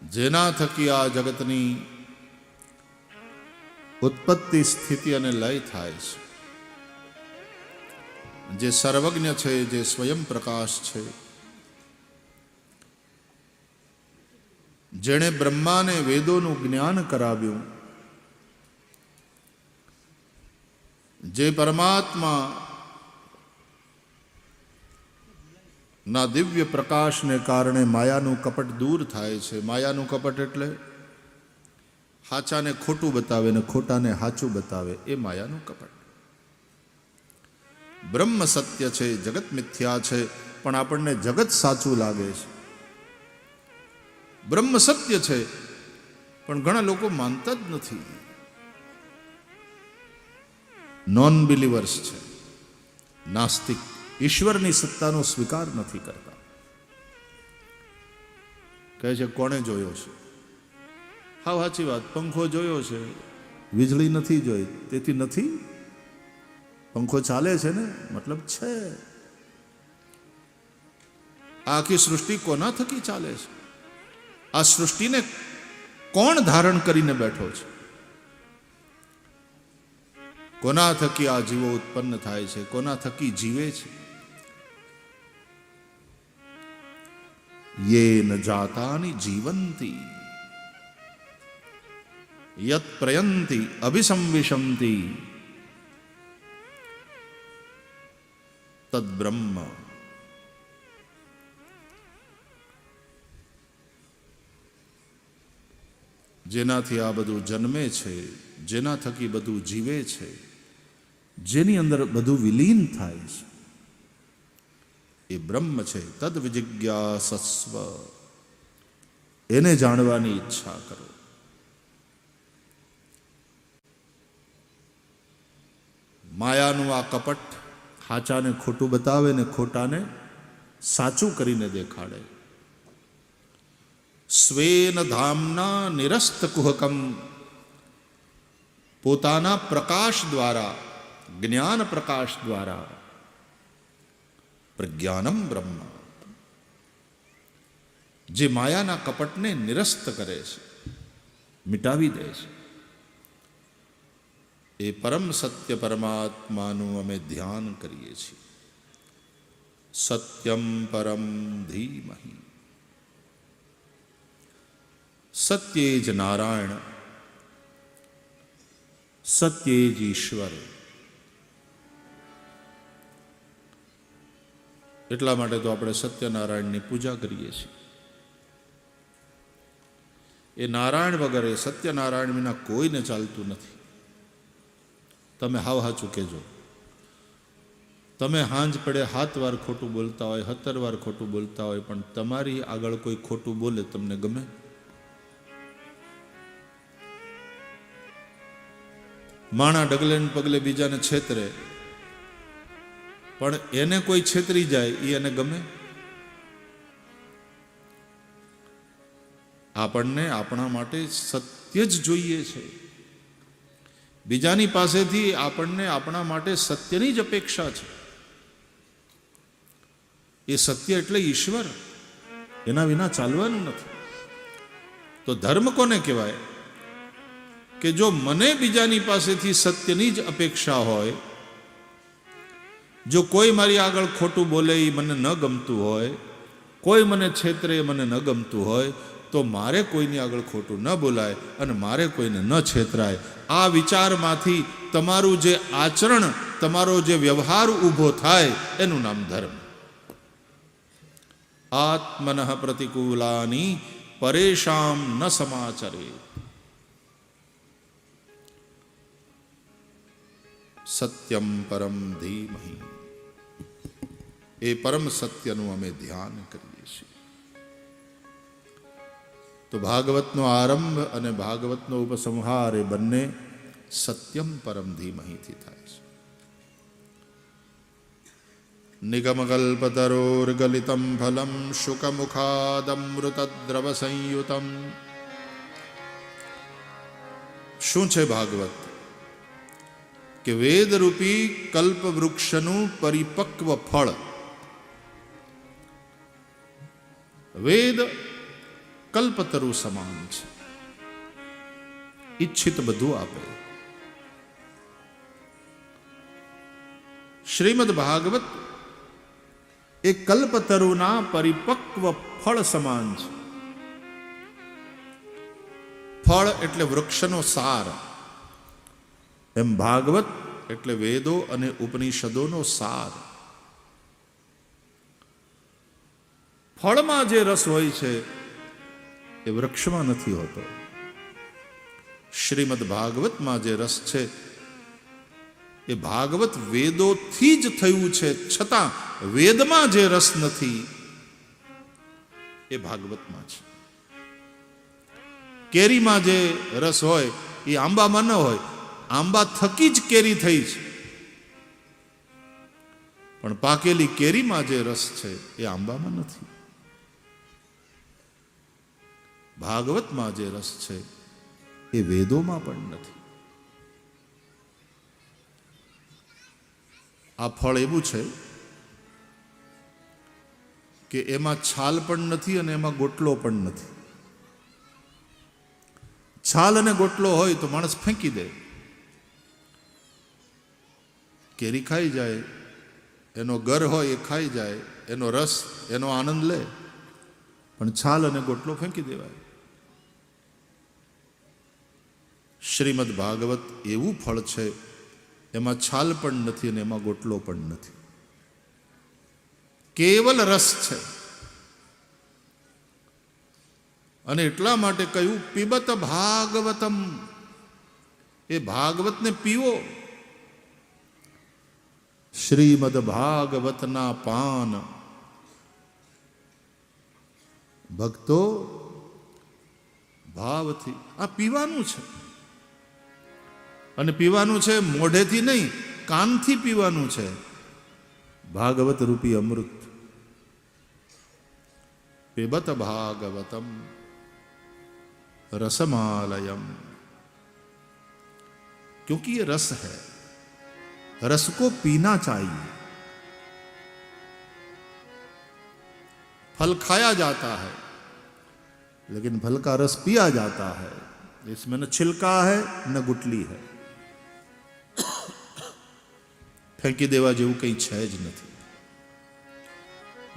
જેના થકી આ જગતની ઉત્પત્તિ સ્થિતિ અને લય થાય છે, જે સર્વજ્ઞ છે, જે સ્વયં પ્રકાશ છે, જેણે બ્રહ્માને વેદોનું જ્ઞાન કરાવ્યું, જે પરમાત્મા ના દિવ્ય પ્રકાશને કારણે માયાનું કપટ દૂર થાય છે. માયાનું કપટ એટલે હાચાને ખોટું બતાવે ને ખોટાને હાચું બતાવે, એ માયાનું કપટ. બ્રહ્મ સત્ય છે, જગત મિથ્યા છે, પણ આપણને જગત સાચું લાગે છે. બ્રહ્મ સત્ય છે, પણ ઘણા લોકો માનતા જ નથી, નોન બિલીવર્સ છે, નાસ્તિક, ઈશ્વરની સત્તાનો સ્વીકાર નથી કરતા. કહે છે કોણે જોયો છે? હા, સાચી વાત, પંખો જોયો છે, વીજળી નથી જોઈ, તેથી નથી. પંખો ચાલે છે ને, મતલબ છે. આખી સૃષ્ટિ કોના થકી ચાલે છે? આ સૃષ્ટિને કોણ ધારણ કરીને બેઠો છે? કોના થકી આ જીવો ઉત્પન્ન થાય છે? કોના થકી જીવે છે? યેન જાતાનિ જીવંતી યત પ્રયંતિ અભિસંવિશંતિ તદ બ્રહ્મ. જેનાથી આ બધું જન્મે છે, જેના થકી બધું જીવે છે, જેની અંદર બધું વિલીન થાય છે, એ બ્રહ્મ છે. તદ વિજિજ્ઞાસસ્વ, એને જાણવાની ઈચ્છા કરો. માયાનું આ કપટ હાચાને ખોટું બતાવે ને ખોટાને સાચું કરીને દેખાડે. સ્વેન ધામના નિરસ્ત કુહકમ, પોતાના પ્રકાશ દ્વારા, જ્ઞાન પ્રકાશ દ્વારા, પ્રજ્ઞાનમ બ્રહ્મ, જે માયાના કપટને નિરસ્ત કરે છે, મિટાવી દે છે, એ પરમ સત્ય પરમાત્માનું અમે ધ્યાન કરીએ છીએ. સત્યમ પરમ ધીમહિ, સત્યે જ નારાયણ, સત્યે જ ઈશ્વર. એટલા માટે તો આપણે સત્યનારાયણની પૂજા કરીએ છીએ. એ નારાયણ વગર, એ સત્યનારાયણ વિના કોઈને ચાલતું નથી. તમે હાવ હાચું કહેજો, તમે હાંજ પડે 7 વાર ખોટું બોલતા હોય, 17 વાર ખોટું બોલતા હોય, પણ તમારી આગળ કોઈ ખોટું બોલે, તમને ગમે? માણા ડગલે ને પગલે બીજાને છેતરે, પણ એને કોઈ છેતરી જાય, એ એને ગમે? આપણને આપણા માટે સત્ય જ જોઈએ છે. બીજાની પાસેથી આપણને આપણા માટે સત્યની જ અપેક્ષા છે. એ સત્ય એટલે ઈશ્વર, એના વિના ચાલવાનું નથી. તો ધર્મ કોને કહેવાય? કે જો મને બીજાની પાસેથી સત્યની જ અપેક્ષા હોય, જો કોઈ મારી આગળ ખોટું બોલે એ મને ન ગમતું હોય, કોઈ મને છેતરે મને ન ગમતું હોય, તો મારે કોઈની આગળ ખોટું ન બોલાય અને મારે કોઈને ન છેતરાય. આ વિચારમાંથી તમારું જે આચરણ, તમારો જે વ્યવહાર ઊભો થાય, એનું નામ ધર્મ. આત્મનઃ પ્રતિકૂલાની પરેશામ ન સમાચરે. સત્યમ પરમ ધીમહિ, એ પરમ સત્યનું અમે ધ્યાન કરીએ છીએ. તો ભાગવતનો આરંભ અને ભાગવતનો ઉપસંહાર એ બંને સત્યમ પરમ ધીમહિથી થાય છે. નિગમકલ્પતરોર્ગલિતમ ફલમ શુકમુખાદમૃતદ્રવ સંયુતમ. શું છે ભાગવત? કે વેદરૂપી કલ્પવૃક્ષનું પરિપક્વ ફળ. વેદ કલ્પતરુ સમાન છે, ઈચ્છિત બધું આપે. શ્રીમદ ભાગવત એ કલ્પતરુના પરિપક્વ ફળ સમાન છે. ફળ એટલે વૃક્ષનો સાર, એમ ભાગવત એટલે વેદો અને ઉપનિષદોનો સાર. ફળમાં જે રસ હોય છે એ વૃક્ષમાં નથી હોતો. શ્રીમદ ભાગવતમાં જે રસ છે એ ભાગવત વેદોથી જ થયું છે, છતાં વેદમાં જે રસ નથી એ ભાગવતમાં છે. કેરીમાં જે રસ હોય એ આંબામાં ન હોય. આંબા થકી જ કેરી થઈ છે, પણ પાકેલી કેરીમાં જે રસ છે એ આંબામાં નથી. ભાગવતમાં જે રસ છે એ વેદોમાં પણ નથી. આ ફળ એવું છે કે એમાં છાલ પણ નથી અને એમાં ગોટલો પણ નથી. છાલ અને ગોટલો હોય તો માણસ ફેંકી દે. કેરી ખાઈ જાય, એનો ગર હોય એ ખાઈ જાય, એનો રસ, એનો આનંદ લે, પણ છાલ અને ગોટલો ફેંકી દેવાય. શ્રીમદ ભાગવત એવું ફળ છે, એમાં છાલ પણ નથી અને એમાં ગોટલો પણ નથી, કેવલ રસ છે. અને એટલા માટે કહ્યું પીબત ભાગવતમ, એ ભાગવતને પીવો. શ્રીમદ ભાગવતના પાન ભક્તો ભાવથી. આ પીવાનું છે, અને પીવાનું છે મોઢેથી નહીં, કાનથી પીવાનું છે. ભાગવત રૂપી અમૃત. પીબત ભાગવતમ रसमालयम, क्योंकि ये रस है, रस को पीना चाहिए. फल खाया जाता है लेकिन फल का रस पिया जाता है. इसमें न छिलका है न गुटली है. ફેંકી દેવા જેવું કંઈ છે જ નથી.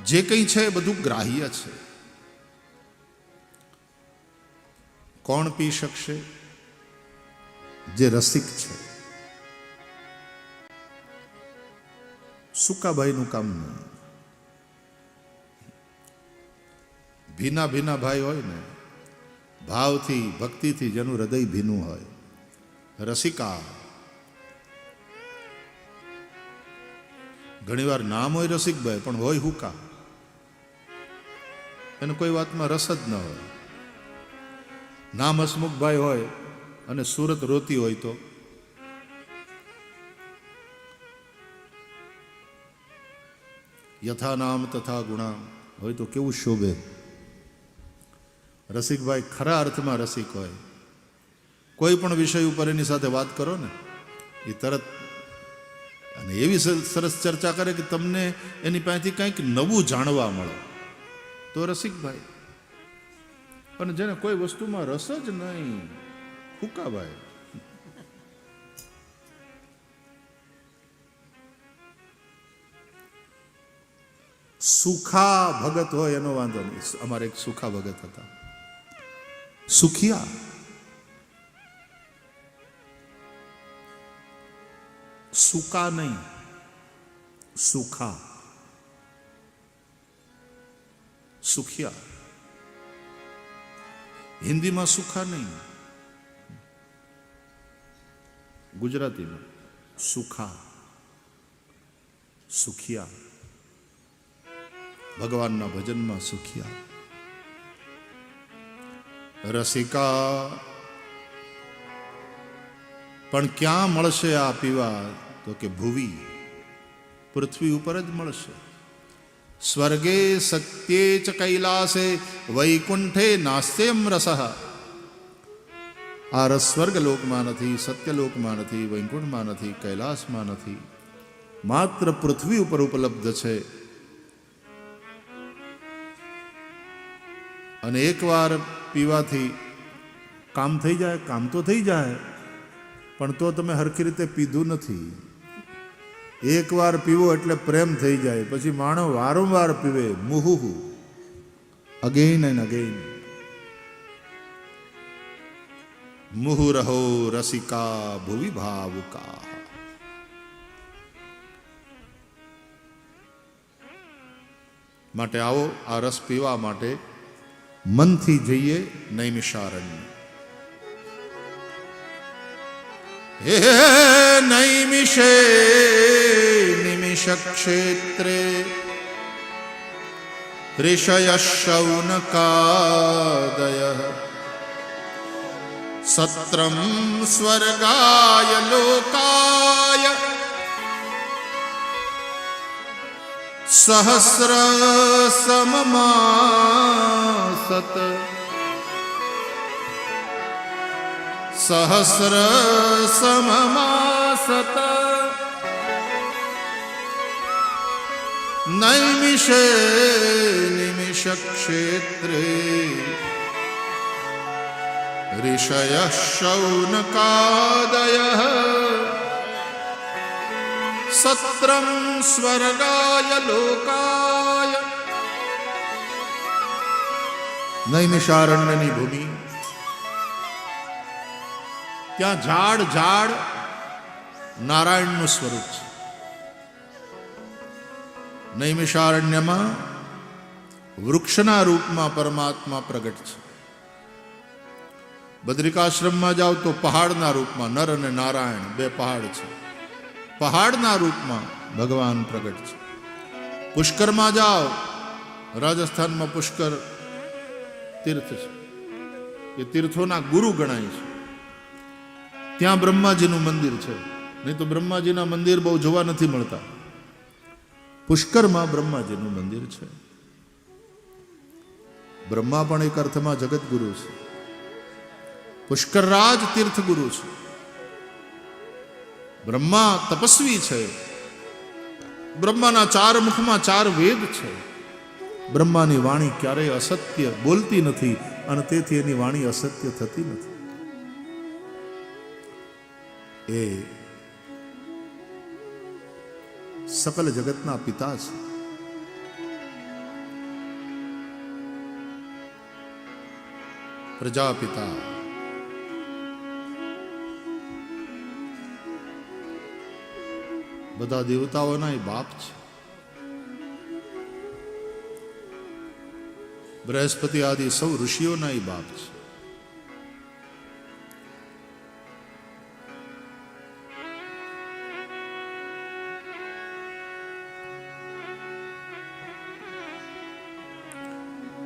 જે કંઈ છે એ બધું ગ્રાહ્ય છે. કોણ પી શકશે? જે રસિક છે. સુકાભાઈનું કામ નહીં. ભીના ભીના ભાઈ હોય ને, ભાવથી ભક્તિથી જેનું હૃદય ભીનું હોય, રસિકા. ઘણીવાર નામ હોય રસિકભાઈ પણ હોય હુકા. એને કોઈ વાતમાં રસ જ ન હોય. નામ હસમુખભાઈ હોય અને સુરત રોતી હોય તો યથા નામ તથા ગુણા હોય તો કેવું શોભે. રસિકભાઈ ખરા અર્થમાં રસિક હોય. કોઈ પણ વિષય ઉપર એની સાથે વાત કરો ને એ તરત, અને એવી સરસ ચર્ચા કરે કે તમને એની પાસેથી કંઈક નવું જાણવા મળે, તો રસિકભાઈ. અને જેને કોઈ વસ્તુમાં રસ જ નહીં, ફૂકાભાઈ. સુખા ભગત હોય એનો વાંધો નહીં. અમારે એક સુખા ભગત હતા, સુખિયા. સુકા નહીં, સુખા, સુખિયા. હિન્દીમાં સુખા નહીં, ગુજરાતીમાં સુખા, સુખિયા. ભગવાનના ભજનમાં સુખિયા. રસિકા. પણ ક્યાં મળશે આ પીવા? તો કે ભુવી, પૃથ્વી ઉપર જ મળશે. સ્વર્ગે સત્યે ચ કૈલાસે વૈકુંઠે નાસ્યમ રસઃ. આ રસ સ્વર્ગલોકમાં નથી, સત્યલોકમાં નથી, વૈકુંઠમાં નથી, કૈલાસમાં નથી, માત્ર પૃથ્વી ઉપર ઉપલબ્ધ છે. અને એકવાર પીવાથી કામ થઈ જાય, કામ તો થઈ જાય, પણ તો તમે હરખી રીતે પીધું નથી. એકવાર પીવો એટલે પ્રેમ થઈ જાય, પછી માણસ વારંવાર પીવે, મુહુ અગેન એન્ડ અગેન. મુહુરહો રસિકા ભુવિ ભાવુકા. માટે આવો આ રસ પીવા માટે મનથી જઈએ નૈમિષારણ્ય. હે નૈમિષે નિમિષ ક્ષેત્રે ઋષય શૌનકાદય સત્રમ સ્વર્ગાય લોકાય સહસ્ર સમમાસત સહસ્ર સમમાસત નૈમિષે નિમિષ ક્ષેત્રે ઋષય શૌનકાદય સત્રમ સ્વર્ગાય લોકાય. નૈમિષારણ્યની ભૂમિ, ત્યાં ઝાડ ઝાડ નારાયણનું સ્વરૂપ છે. નૈમિષારણ્યમાં વૃક્ષના રૂપમાં પરમાત્મા પ્રગટ છે. બદ્રિકાશ્રમમાં જાઓ તો પહાડના રૂપમાં નર અને નારાયણ બે પહાડ છે, પહાડના રૂપમાં ભગવાન પ્રગટ છે. પુષ્કરમાં જાઓ, રાજસ્થાનમાં પુષ્કર તીર્થ છે, એ તીર્થોના ગુરુ ગણાય છે. ત્યાં બ્રહ્માજીનું મંદિર છે, નહીં તો બ્રહ્માજીના મંદિર બહુ જોવા નથી મળતા. પુષ્કરમાં બ્રહ્માજીનું મંદિર છે. બ્રહ્મા પણ એક અર્થમાં જગતગુરુ છે. પુષ્કરરાજ તીર્થગુરુ છે. બ્રહ્મા તપસ્વી છે. બ્રહ્માના ચાર મુખમાં ચાર વેદ છે. બ્રહ્માની વાણી ક્યારેય અસત્ય બોલતી નથી અને તેથી એની વાણી અસત્ય થતી નથી. એ સકલ જગતના પિતા છે. પ્રજાપિતા. બધા દેવતાઓના બાપ છે. બૃહસ્પતિ આદિ સૌ ઋષિઓના બાપ છે.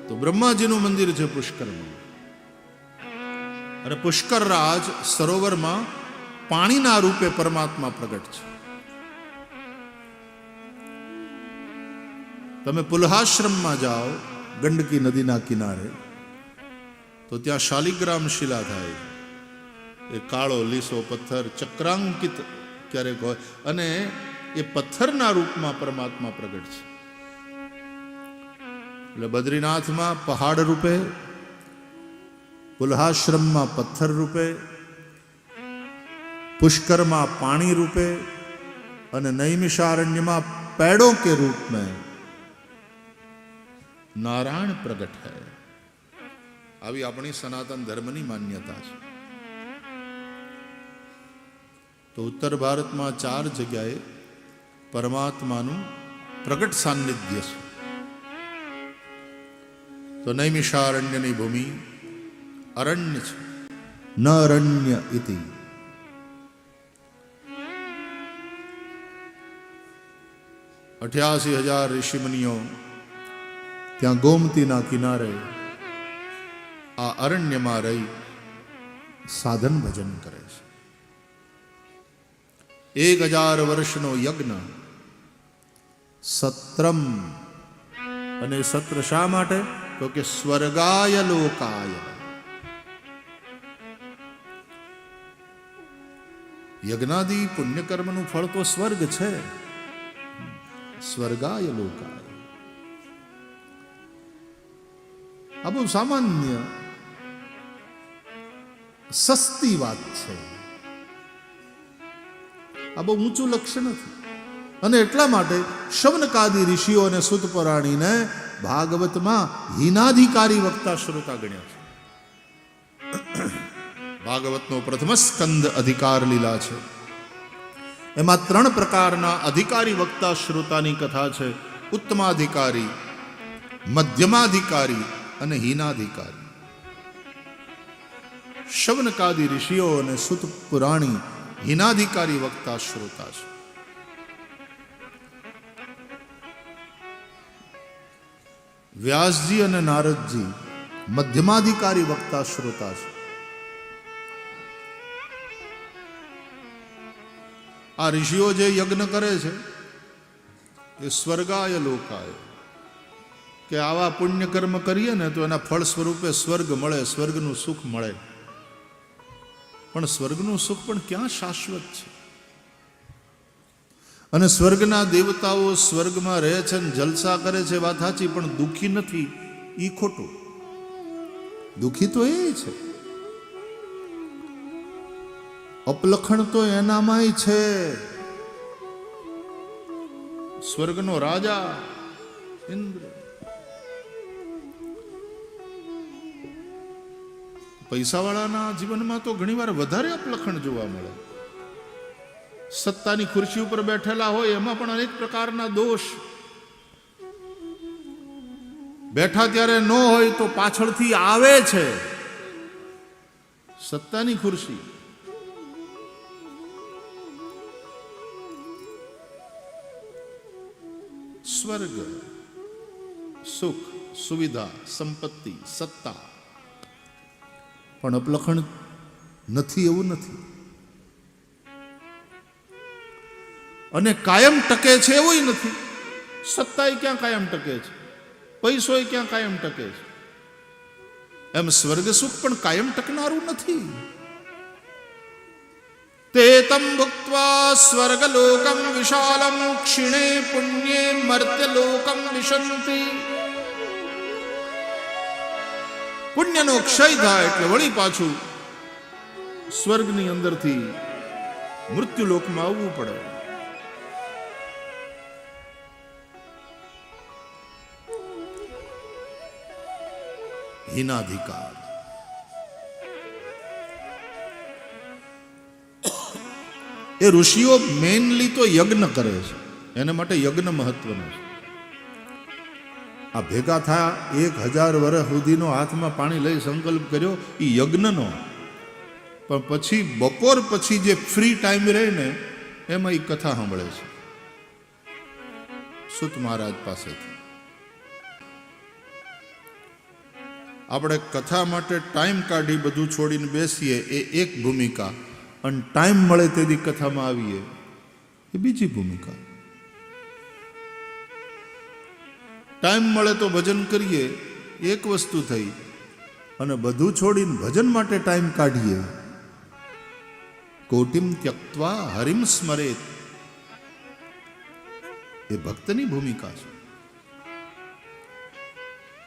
તો બ્રહ્માજીનું મંદિર છે પુષ્કરમાં, અને પુષ્કર રાજ સરોવરમાં પાણીના રૂપે પરમાત્મા પ્રગટ છે. તમે પુલહાશ્રમમાં જાઓ ગંડકી નદીના કિનારે, તો ત્યાં શાલિગ્રામ શિલા થાય. એ કાળો લીસો પથ્થર ચક્રાંકિત ક્યારેક હોય, અને એ પથ્થરના રૂપમાં પરમાત્મા પ્રગટ છે. એટલે બદ્રીનાથમાં પહાડ રૂપે, પુલહાશ્રમમાં પથ્થર રૂપે, પુષ્કરમાં પાણી રૂપે અને નૈમિષારण्यમાં पेड़ों के रूप में नारायण प्रगट है. આવી આપણી સનાતન ધર્મની માન્યતા છે. તો ઉત્તર ભારતમાં 4 જગ્યાએ પરમાત્માનું પ્રગટ સાનિધ્ય છે. તો નૈમિષારણ્યની ભૂમિ અરણ્ય છે. ન અરણ્ય ઇતિ. અઠ્યાસી 000 ઋષિમુનિઓ ત્યાં ગોમતીના કિનારે આ અરણ્યમાં રહી સાધન ભજન કરે છે. 1000 વર્ષનો યજ્ઞ સત્રમ. અને સત્ર શા માટે? તો કે સ્વર્ગાય લોકાય. યજ્ઞાદિ પુણ્યકર્મનું ફળ તો સ્વર્ગ છે. સ્વર્ગાય લોકાય. આ બહુ સામાન્ય સસ્તી વાત છે, આ બહુ ઊંચું લક્ષ્ય નથી. અને એટલા માટે શૌનકાદિ ઋષિઓ અને સુત પુરાણીને ભાગવતમાં હિનાધિકારી વક્તા શ્રોતા ગણ્યા છે. ભાગવતનો પ્રથમ સ્કંદ અધિકાર લીલા છે. એમાં 3 પ્રકારના અધિકારી વક્તા શ્રોતાની કથા છે: ઉત્તમાધિકારી, મધ્યમાધિકારી અને હીનાધિકારી. શૌનકાદિ ઋષિઓ અને સુત પુરાણી હીનાધિકારી વક્તા શ્રોતા છે. વ્યાસજી અને નારદજી મધ્યમાધિકારી વક્તા શ્રોતા છે. આ ઋષિઓ જે યજ્ઞ કરે છે એ સ્વર્ગાય લોકાય, કે આવા પુણ્ય કર્મ કરીએ ને તો એના ફળ સ્વરૂપે સ્વર્ગ મળે, સ્વર્ગનું સુખ મળે. પણ સ્વર્ગનું સુખ પણ ક્યાં શાશ્વત છે? અને સ્વર્ગના દેવતાઓ સ્વર્ગમાં રહે છે ને જલસા કરે છે, વાત સાચી, પણ દુઃખી નથી, એ ખોટું. દુઃખી તો એ છે, અપલખણ તો એનામાંય છે. સ્વર્ગનો રાજા ઇન્દ્ર, પૈસાવાળાના જીવનમાં તો ઘણીવાર વધારે અપલખણ જોવા મળે. સત્તાની ખુરશી ઉપર બેઠેલા હોય એમાં પણ અનેક પ્રકારના દોષ. બેઠા ત્યારે ન હોય તો પાછળથી આવે છે. સત્તાની ખુરશી, સ્વર્ગ, સુખ, સુવિધા, સંપત્તિ, સત્તા, પણ અપલખણ નથી એવું નથી. અને કાયમ ટકે છે એવું નથી. સત્તાએ ક્યાં કાયમ ટકે છે? પૈસોય ક્યાં કાયમ ટકે છે? એમ સ્વર્ગ સુખ પણ કાયમ ટકનારું નથી. તે તમ ભુક્ત્વા સ્વર્ગલોકમ વિશાલમ ક્ષિણે પુણ્યે મર્ત્યલોકમ વિશંતિ. પુણ્યનો ક્ષય થાય એટલે વળી પાછું સ્વર્ગની અંદરથી મૃત્યુલોકમાં આવવું પડે. હીનાધિકાર. એ ઋષિઓ મેનલી તો યજ્ઞ કરે છે, એના માટે યજ્ઞ મહત્વનો છે. આ ભેગા થયા 1000 વર્ષ સુધીનો હાથમાં પાણી લઈ સંકલ્પ કર્યો, એ યજ્ઞનો. પણ પછી બપોર પછી જે ફ્રી ટાઈમ રહે ને એમાં એ કથા સાંભળે છે સુત મહારાજ પાસેથી. આપણે કથા માટે ટાઈમ કાઢી બધું છોડીને બેસીએ એ એક ભૂમિકા, અને ટાઈમ મળે તેથી કથામાં આવીએ એ બીજી ભૂમિકા. ટાઈમ મળે તો ભજન કરીએ એક વસ્તુ થઈ, અને બધું છોડીને ભજન માટે ટાઈમ કાઢીએ. કોટિમ ત્યક્ત્વા હરિમ સ્મરેત, એ ભક્તની ભૂમિકા છે.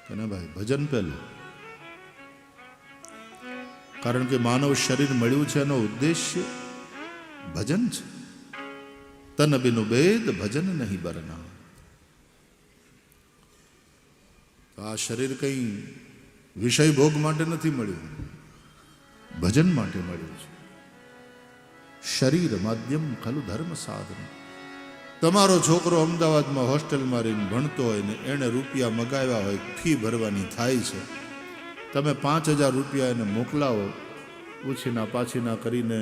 કે ના ભાઈ, ભજન પહેલું. કારણ કે માનવ શરીર મળ્યું છે એનો ઉદ્દેશ્ય ભજન છે. તન બિનુ બેદ ભજન નહીં બરના. આ શરીર કંઈ વિષય ભોગ માટે નથી મળ્યું, ભજન માટે મળ્યું છે. શરીર માધ્યમ ખલું ધર્મ સાધન. તમારો છોકરો અમદાવાદમાં હોસ્ટેલમાં રહીને ભણતો હોય ને એણે રૂપિયા મગાવ્યા હોય, ફી ભરવાની થાય છે, તમે 5000 રૂપિયા એને મોકલાવો, ઉછીના પાછીના કરીને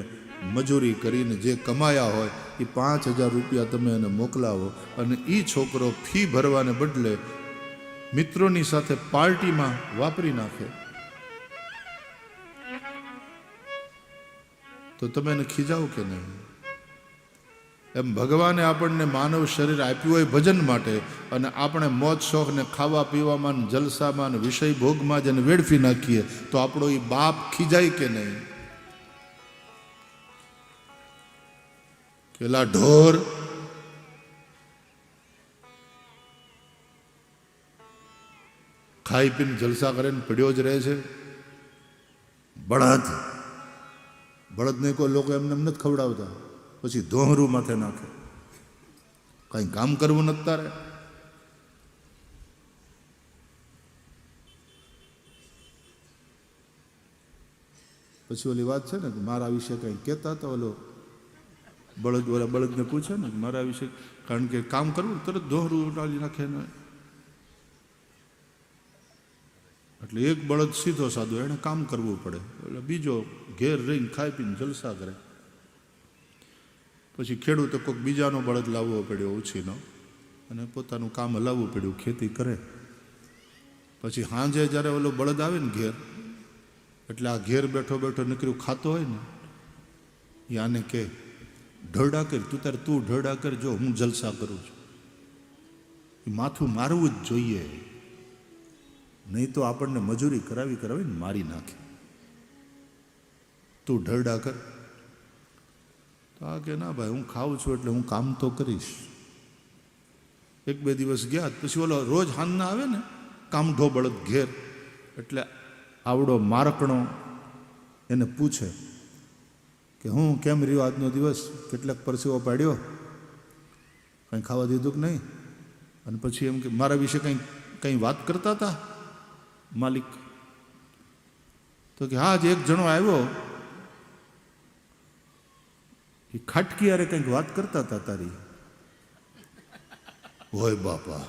મજૂરી કરીને જે કમાયા હોય એ 5000 રૂપિયા તમે એને મોકલાવો, અને એ છોકરો ફી ભરવાને બદલે મિત્રોની સાથે પાર્ટીમાં વાપરી નાખે, તો તમે એને ખીજાવો કે નહીં? એમ ભગવાને આપણને માનવ શરીર આપ્યું હોય ભજન માટે, અને આપણે મોજ શોખ ને ખાવા પીવામાં, જલસામાં, વિષય ભોગમાં જ એને વેડફી નાખીએ, તો આપણો એ બાપ ખીજાય કે નહીં? પેલા ઢોર ખાઈ પીને જલસા કરે ને પડ્યો જ રહે છે. બળદને કોઈ લોકો એમને એમ નથી ખવડાવતા, પછી ધોહરું માથે નાખે. કાંઈ કામ કરવું નથી તારે? પછી ઓલી વાત છે ને કે મારા વિશે કંઈ કહેતા હતા, બળદને પૂછે ને મારા વિશે, કારણ કે કામ કરવું તરત દોહરું ઉટાડી નાખે ને. એટલે એક બળદ સીધો સાધો એને કામ કરવું પડે, એટલે બીજો ઘેર રહીને ખાઈ પીને જલસા કરે. પછી ખેડૂતે કોઈક બીજાનો બળદ લાવવો પડ્યો ઉછીનો, અને પોતાનું કામ હલાવવું પડ્યું, ખેતી કરે. પછી સાંજે જ્યારે ઓલો બળદ આવે ને ઘેર, એટલે આ ઘેર બેઠો બેઠો નીકળ્યું ખાતો હોય ને, યાને કે ઢરડા કર, તું ઢરડા કર, જો હું જલસા કરું છું. માથું મારવું જ જોઈએ, નહીં તો આપણને મજૂરી કરાવીને મારી નાખે. તું ઢરડા કર. તો આ કે ના ભાઈ, હું ખાઉં છું એટલે હું કામ તો કરીશ. એક બે દિવસ ગયા, પછી ઓલો રોજ હાંજના આવે ને કામઢો બળદ ઘેર, એટલે આવડો મારકણો એને પૂછે કે હું કેમ રહ્યો આજનો દિવસ, કેટલાક પરસેવો પાડ્યો, કંઈ ખાવા દીધું કે નહીં? અને પછી એમ કે મારા વિશે કંઈ વાત કરતા હતા માલિક? તો કે હા, જ એક જણો આવ્યો, એ ખાટકી યારે કંઈક વાત કરતા હતા તારી. હોય બાપા,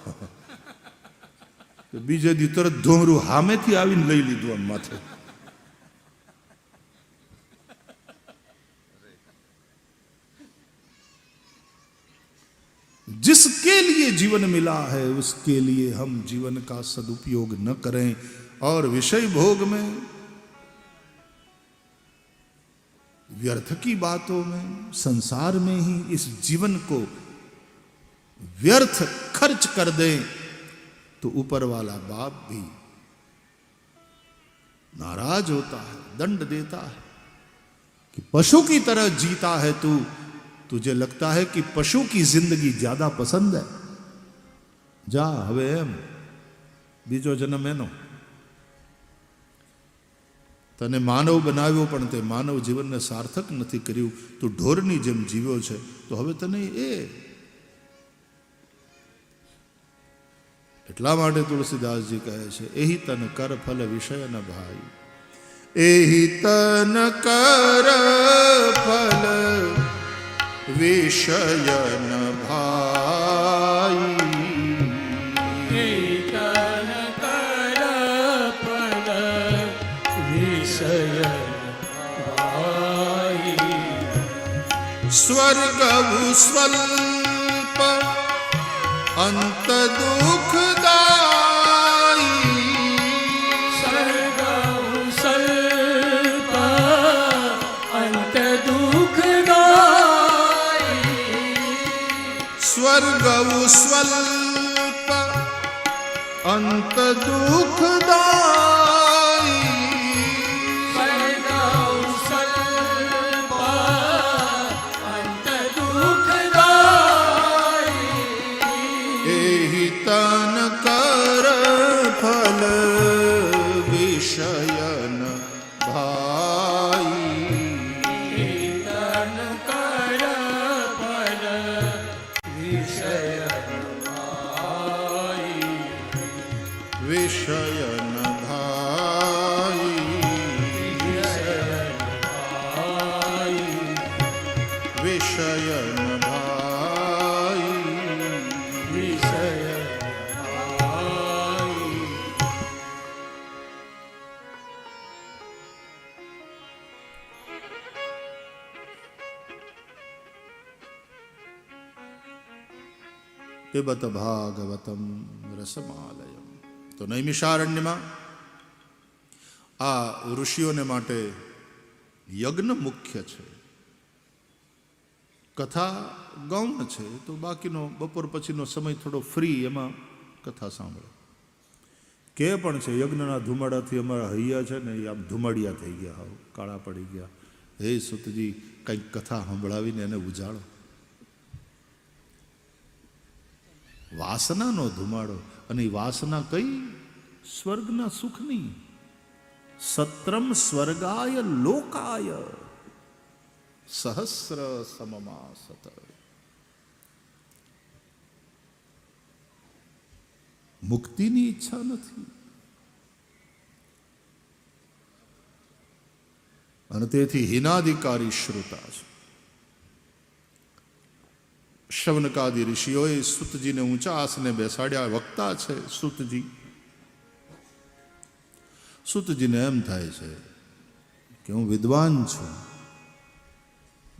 બીજે દી તરત ધોમરું હામેથી આવીને લઈ લીધું આમ માથે. जिसके लिए जीवन मिला है उसके लिए हम जीवन का सदुपयोग न करें और विषय भोग में, व्यर्थ की बातों में, संसार में ही इस जीवन को व्यर्थ खर्च कर दें तो ऊपर वाला बाप भी नाराज होता है, दंड देता है कि पशु की तरह जीता है तू, तुझे लगता है कि पशु की जिंदगी ज्यादा पसंद है, જા હવે એમ બીજો જન્મ એનો. તને માનવ બનાવ્યો પણ તે માનવ જીવનને સાર્થક નથી કર્યું, તું ઢોરની જેમ જીવ્યો છે, તો હવે તને એટલા માટે તુલસીદાસજી કહે છે, એહી તન કર ફલ વિષય ન ભાઈ, એહી તન કર ફલ વિષય ન ભાઈ, એહી તન કર ફલ વિષય ભાઈ, સ્વર્ગ સ્વલ્પ અંત દુઃખદાયી, સ્વર્ગ સ્વલ્પ અંત દુઃખદાયી, સ્વર્ગ સ્વલ્પ અંત દુઃખદાયી, સ્વર્ગ સ્વલ્પ અંત દુઃખદાયી, એહી તન કર ફલ વિષય ન ભાઈ, તન કર ફલ વિષય ભાઈ, વિષય ન ભાઈ, વિષય ન ભાઈ, વિષય ભાઈ. પિબત ભાગવતમ રસમાલયમ. તો નૈમિષારણ્યમાં આ ઋષિઓને માટે યજ્ઞ મુખ્ય છે, કથા ગૌણ છે, તો બાકીનો બપોર પછીનો સમય થોડો ફ્રી, એમાં કથા સાંભળો. કે પણ છે યજ્ઞના ધુમાડાથી અમારા હૈયા છે ને એ આમ ધુમાડિયા થઈ ગયા, હાવ કાળા પડી ગયા. હે સુતજી, કંઈક કથા સંભળાવીને એને ઉજાળો. વાસનાનો ધુમાડો, અને એ વાસના કઈ? સ્વર્ગના સુખની. સત્રમ સ્વર્ગાય લોકાય સહસ્ર સમમાસત. મુક્તિની ઈચ્છા નથી. અને તેથી હિનાધિકારી શ્રુતા છે. શવનકાદી ઋષિઓએ સુતજીને ઊંચા આસને બેસાડ્યા. વક્તા છે સુતજી. સુતજીને એમ થાય છે કે હું વિદ્વાન છું,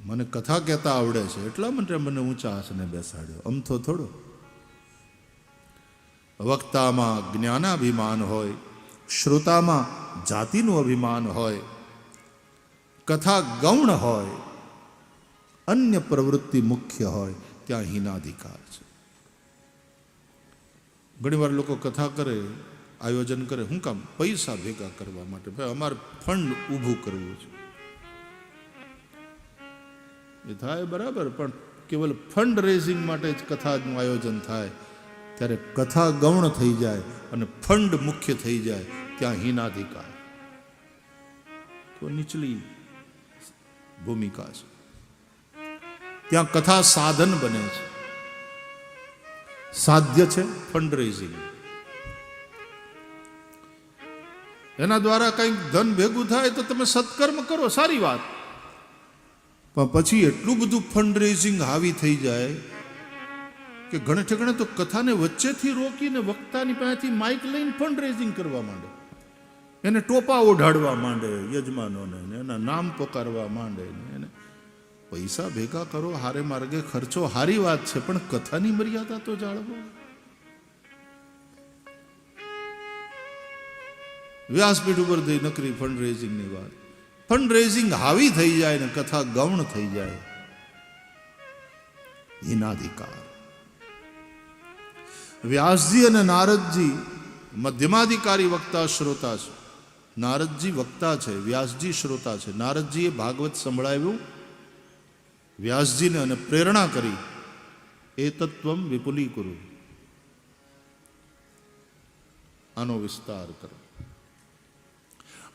મને કથા કહેતા આવડે છે, એટલા માટે મને ઊંચા આસને બેસાડ્યો. અમથો થોડો. વક્તામાં જ્ઞાનાભિમાન હોય, શ્રોતામાં જાતિનું અભિમાન હોય, કથા ગૌણ હોય, અન્ય પ્રવૃત્તિ મુખ્ય હોય, ત્યાં હીનાધિકાર છે. ઘણી વાર લોકો કથા કરે, આયોજન કરે, શું કામ? પૈસા ભેગા કરવા માટે. ભાઈ અમારે ફંડ ઊભું કરવું છે. એ થાય બરાબર, પણ કેવલ ફંડ રેઝિંગ માટે જ કથાનું આયોજન થાય. ત્યારે કથા ગૌણ થઈ જાય અને ફંડ મુખ્ય થઈ જાય, ત્યાં હીનાધિકાર. તો નીચલી ભૂમિકા છે. ત્યાં કથા સાધન બને છે, સાધ્ય છે ફંડ રેઝિંગ. એના દ્વારા કંઈક ધન ભેગું થાય તો તમે સત્કર્મ કરો, સારી વાત. પણ પછી એટલું બધું ફંડ રેઝિંગ હાવી થઈ જાય કે ઘણે ઠેકાણે તો કથાને વચ્ચેથી રોકીને વક્તાની પાસેથી માઇક લઈને ફંડ રેઝિંગ કરવા માંડે, એને ટોપા ઓઢાડવા માંડે યજમાનોને, એના નામ પોકારવા માંડે. એને પૈસા ભેગા કરો, હારે માર્ગે ખર્ચો, હારી વાત છે, પણ કથાની મર્યાદા તો જાળવો. વ્યાસપીઠ ઉપર થઈ નકરી ફંડ રેઝિંગની વાત. ફંડ રેઝિંગ હાવી થઈ જાય ને કથા ગૌણ થઈ જાય, હીનાધિકાર. વ્યાસજી અને નારદજી મધ્યમાધિકારી વક્તા શ્રોતા છે. નારદજી વક્તા છે, વ્યાસજી શ્રોતા છે. નારદજીએ ભાગવત સંભળાવ્યું વ્યાસજીને અને પ્રેરણા કરી, એ તત્વમ વિપુલીકુરુ, આનો વિસ્તાર કરો.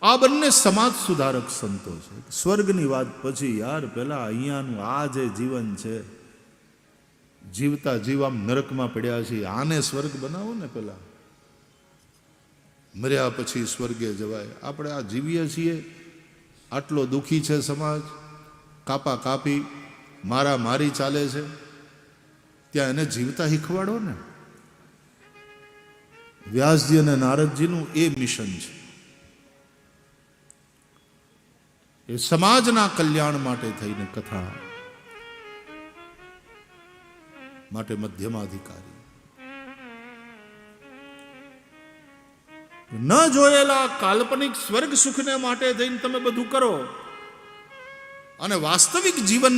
આ બંને સમાજ સુધારક સંતો છે. સ્વર્ગની વાત પછી યાર પેલા અહીંયાનું આ જે જીવન છે, જીવતા જીવામ નરકમાં પડ્યા છીએ, આને સ્વર્ગ બનાવો ને. પેલા મર્યા પછી સ્વર્ગે જવાય. આપણે આ જીવીએ છીએ, આટલો દુઃખી છે સમાજ, કાપા કાપી મારા મારી ચાલે છે, ત્યાં એને જીવતા શીખવાડો ને. વ્યાસજી અને નારદજીનું એ મિશન છે. એ સમાજના કલ્યાણ માટે થઈને કથા માટે મધ્યમાધિકારી. ન જોયેલા કાલ્પનિક સ્વર્ગ સુખને માટે થઈને તમે બધું કરો અને વાસ્તવિક જીવન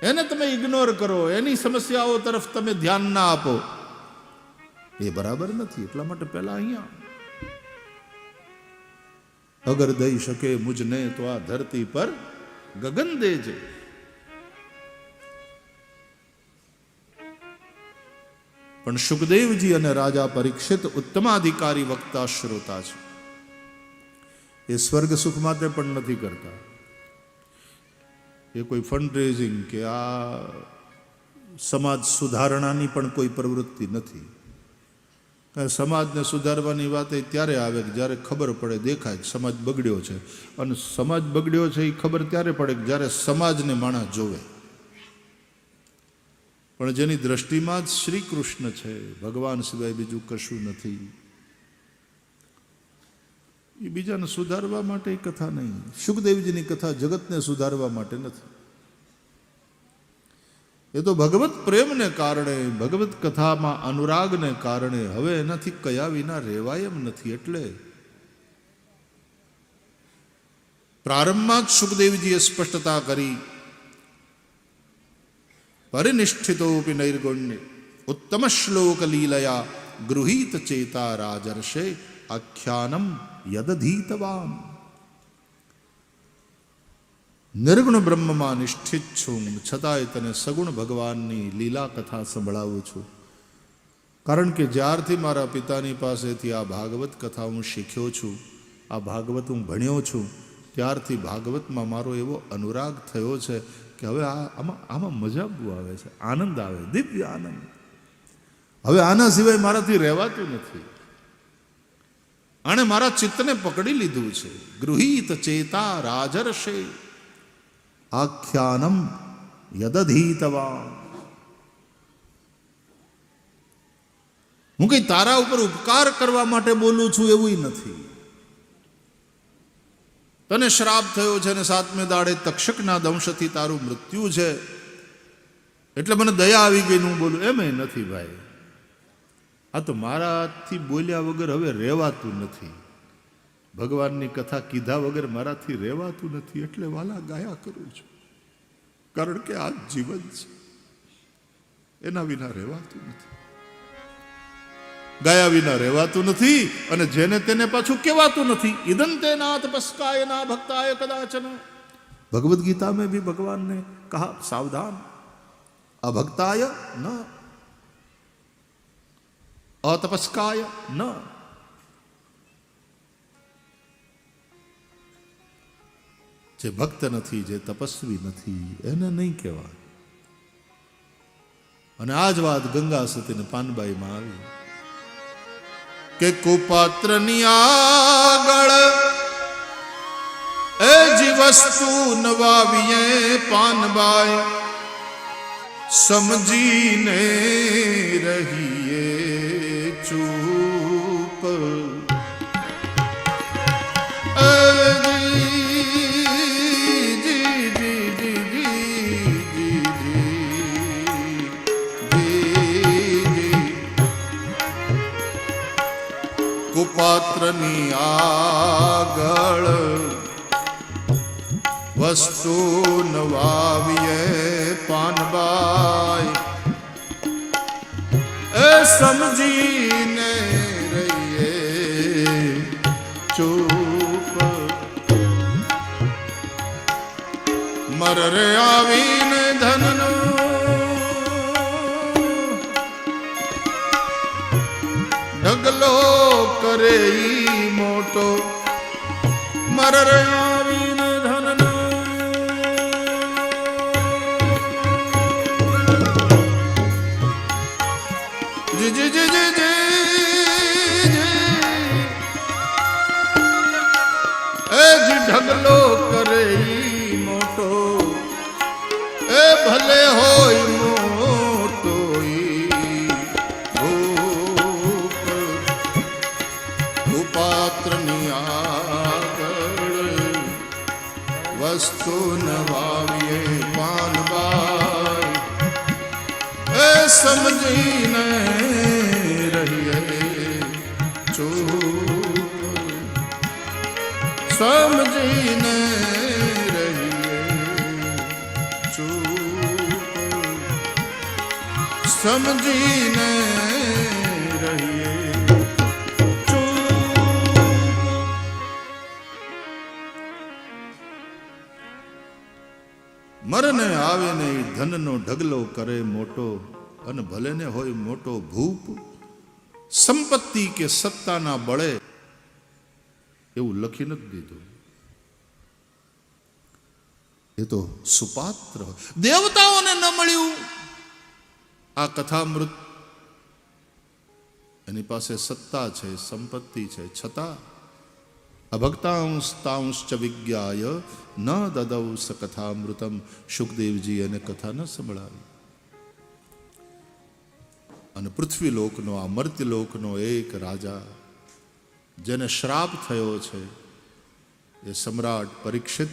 એને તમે ઇગ્નોર કરો, એની સમસ્યાઓ તરફ તમે ધ્યાન ના આપો, એ બરાબર નથી. એટલા માટે પહેલા અહીંયા અગર દઈ શકે મુજને તો આ ધરતી પર ગગન દેજે. પણ સુખદેવજી અને રાજા પરીક્ષિત ઉત્તમાધિકારી વક્તા શ્રોતા છે. એ સ્વર્ગ સુખ માટે પણ નથી કરતા. એ કોઈ ફંડ રેઝિંગ કે આ સમાજ સુધારણાની પણ કોઈ પ્રવૃત્તિ નથી. સમાજને સુધારવાની વાત એ ત્યારે આવે કે જ્યારે ખબર પડે, દેખાય કે સમાજ બગડ્યો છે. અને સમાજ બગડ્યો છે એ ખબર ત્યારે પડે કે જ્યારે સમાજને માણસ જોવે. પણ જેની દ્રષ્ટિમાં જ શ્રી કૃષ્ણ છે, ભગવાન સિવાય બીજું કશું નથી, એ બીજાને સુધારવા માટે કથા નહીં. સુખદેવજીની કથા જગતને સુધારવા માટે નથી. એ તો ભગવત પ્રેમને કારણે, ભગવત કથામાં અનુરાગને કારણે હવે એનાથી કયા વિના રહેવાય એમ નથી. એટલે પ્રારંભમાં જ સુખદેવજીએ સ્પષ્ટતા કરી, પરિનિષ્ઠિતોપી નૈર્ગુણ્ય ઉત્તમ શ્લોક લીલયા ગૃહીત ચેતા રાજર્ષે આખ્યાનમ યદધીતવાન. નિર્ગુણ બ્રહ્મમાં નિષ્ઠિત છું, છતાંય તને સગુણ ભગવાનની લીલા કથા સંભળાવું છું. કારણ કે જ્યારથી મારા પિતાની પાસેથી આ ભાગવત કથા હું શીખ્યો છું, આ ભાગવત હું ભણ્યો છું, ત્યારથી ભાગવતમાં મારો એવો અનુરાગ થયો છે કે હવે આમાં મજા બહુ આવે છે, આનંદ આવે, દિવ્ય આનંદ. હવે આના સિવાય મારાથી રહેવાતું નથી. આણે મારા ચિત્તને પકડી લીધું છે. ગૃહીત ચેતા રાજર્ષે આખ્યાનમ યદધીતવા. હું કઈ તારા ઉપર ઉપકાર કરવા માટે બોલું છું એવું નથી. તને શ્રાપ થયો છે અને 7મે દાડે તક્ષકના દંશથી તારું મૃત્યુ છે એટલે મને દયા આવી ગઈ હું બોલું એમ નથી ભાઈ. આ તો મારાથી બોલ્યા વગર હવે રહેવાતું નથી. ભગવાનની કથા કીધા વગર મારાથી રહેવાતું નથી એટલે વાલા ગાયા કરું છું. કારણ કે આ જીવન છે, એના વિના રહેવાતું નથી. ગાયા વિના રહેવાતું નથી અને જેને તેને પાછું કહેવાતું નથી. ઇદંતે ના તપસ્કાય ના ભક્તાય કદાચન. ભગવદ ગીતા में भी भगवान ने कहा सावधान अभक्ताय न अतपस्काय न. જે ભક્ત નથી, જે તપસ્વી નથી એને નહીં કહેવાય. અને આ જ વાત ગંગા સતીને પાનબાઈમાં આવી કે કુપાત્રની આગળ એ જી વસ્તુ નવાવીએ પાનબાઈ સમજીને રહીએ ચૂપ. કુપાત્રની આગળ વસ્તુ નવાવીએ પાનબાઈ એ સમજીને રહીએ ચૂપ. મરરે આવીને ધનનું ઢગલો કરે ઈ મોટો. મરર આવીને ધનનો જી જી જી જી જી એ જી ઢગલો કરે ઈ મોટો. એ ભલે હોય મોટો પાત્રની આગળ વસ્તુ નવાવીએ પાનબાઈ એ સમજીને રહીએ ચૂપ. સમજીને રહીએ ચૂપ. સમજીને રહીએ. મરને આવે ને ધનનો ઢગલો કરે મોટો અને ભલે ને હોય મોટો ભૂપ. સંપત્તિ કે સત્તાના બળે એવું લખી નથી દીધું. એ તો સુપાત્ર દેવતાઓને ન મળ્યું આ કથામૃત. એની પાસે સત્તા છે, સંપત્તિ છે, છતાં અભક્તાંશ તાંશ્ચ વિજ્ઞાય ન દદૌ સ કથામૃતમ. સુખદેવજી એને કથા ન સંભળાવી. અને પૃથ્વીલોકનો આ મર્ત્યલોકનો એક રાજા જેને શ્રાપ થયો છે એ સમ્રાટ પરીક્ષિત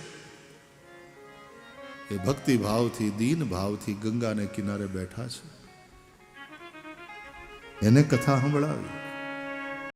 એ ભક્તિ ભાવથી દીન ભાવથી ગંગાને કિનારે બેઠા છે. એને કથા સંભળાવી.